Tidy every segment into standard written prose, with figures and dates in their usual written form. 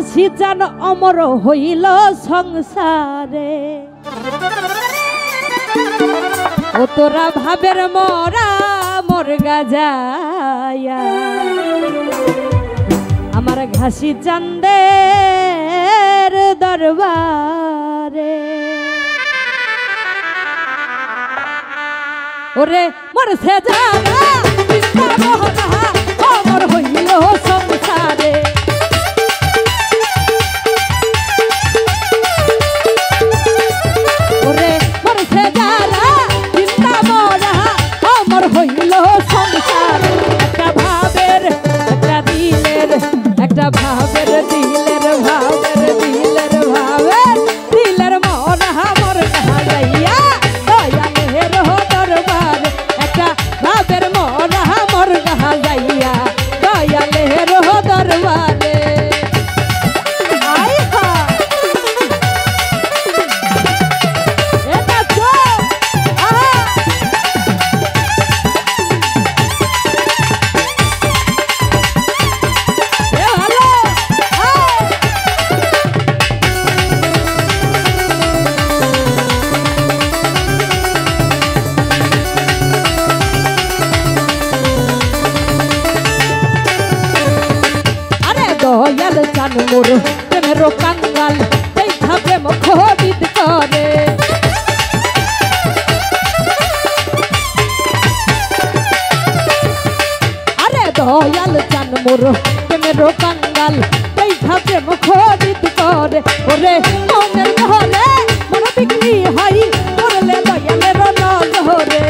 ঘাসি চান অমর হইল সংসারে ও তোরা ভাবের মরা মোর গাজায়া আমার ঘাসি চান্দের দরবারে ওরে মোর সে জানা কৃষ্ণ মোহনা অমর হইল সংসারে ওরে মোর সে জানা কৃষ্ণ মোহনা অমর হইল সংসারে একটা ভাবের একটা দিলের একটা ভাবের দিলের ভাবের দিলের ভাবের দিলের মন আমার কাহা যাইয়া দয়ালের দরবার একটা ভাবের মন আমার কাহা যাইয়া দয়ালের দরবারে দয়াল চান মোর প্রেমের কাঙ্গাল দেখা প্রেম খোদিত করে আরে দয়াল চান মোর প্রেমের কাঙ্গাল দেখা প্রেম খোদিত করে ওরে মনের হলে মন বিক্রি হয় করলে দয়ালের নজরে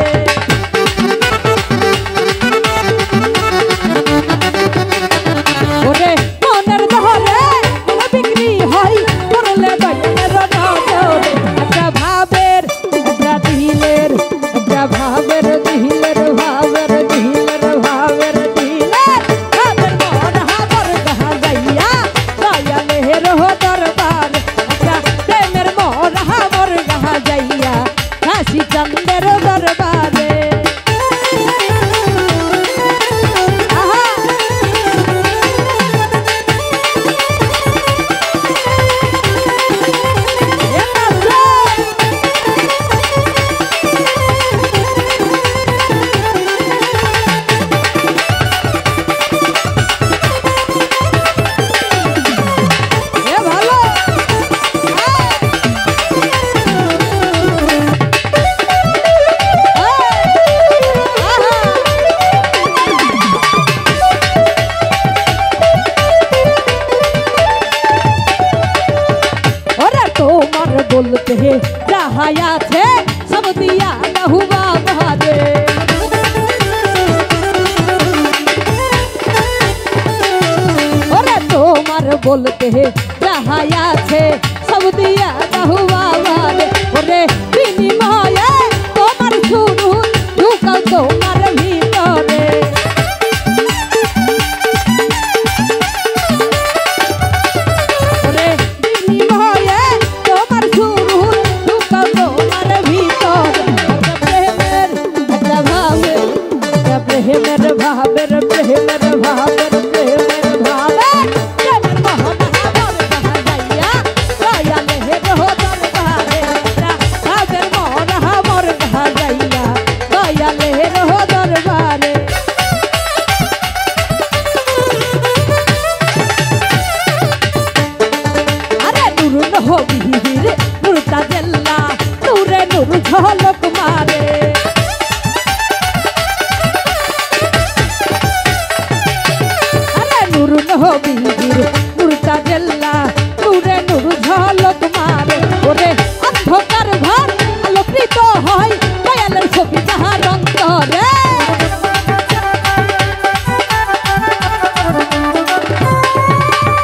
ওরে মনের দহলে মন বিক্রি হয় করলে দয়ালের নজরে একটা ভাবের একটা দিলের একটা ভাবের দিলের ভাবের দিলের ভাবের দিলের ভাবের মন হাবর গাহা যাইয়া দয়ালের দরবার একটা প্রেমের মন হাবর গাহা যাইয়া ঘাসি চান্দের দরবারে बोलते हैं जहाया थे सब दिया न हुआ बहादे अरे तोमर बोलते हैं जहाया थे सब दिया न हुआ बहादे अरे बिनिमय तोमर सुनु ढुका तोमर भीतरे প্রেমের ভাবের প্রেমের ভাবের প্রেমের ভাবের প্রেমের মোহন হাবর গাহা যাইয়া দয়ালের দরবারে ভাবের মোহন হাবর গাহা যাইয়া দয়ালের দরবারে আরে নুর নহবীর নুর তাজেল্লা নুরে নুর ঝলক মারে নুর নহবীর নুর তাজেল্লা নুরে নুর ঝলক মারে ওরে অন্ধকার ঘর আলোকিত হয় দয়ালের ছবি যাহার অন্তরে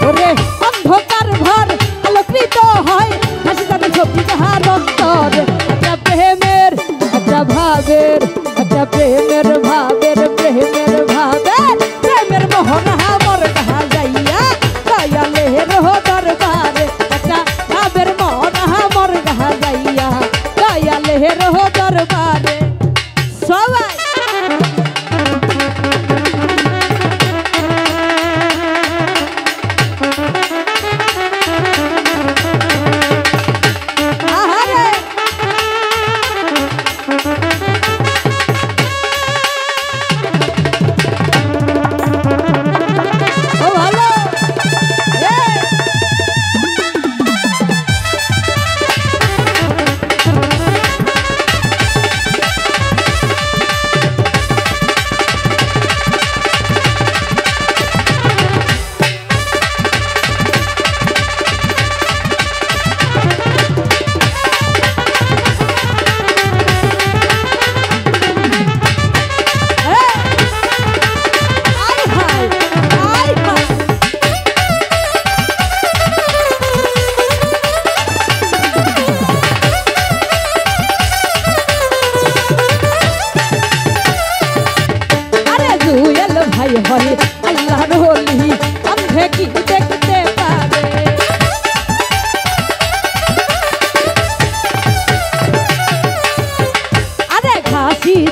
ওরে অন্ধকার ঘর আলোকিত হয় হাসিদার ছবি যাহার অন্তরে একটা প্রেমের একটা ভাবের একটা প্রেমের ভাবের প্রেমের ভাবের প্রেমের মোহন হাবর গাহা যাইয়া দয়ালের দরবারে একটা ভাবের মোহন হাবর গাহা যাইয়া দয়ালের দরবারে সবাই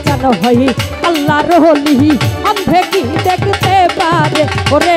জানো হই আল্লাহর ওলি অন্ধে কি দেখতে পারে ওরে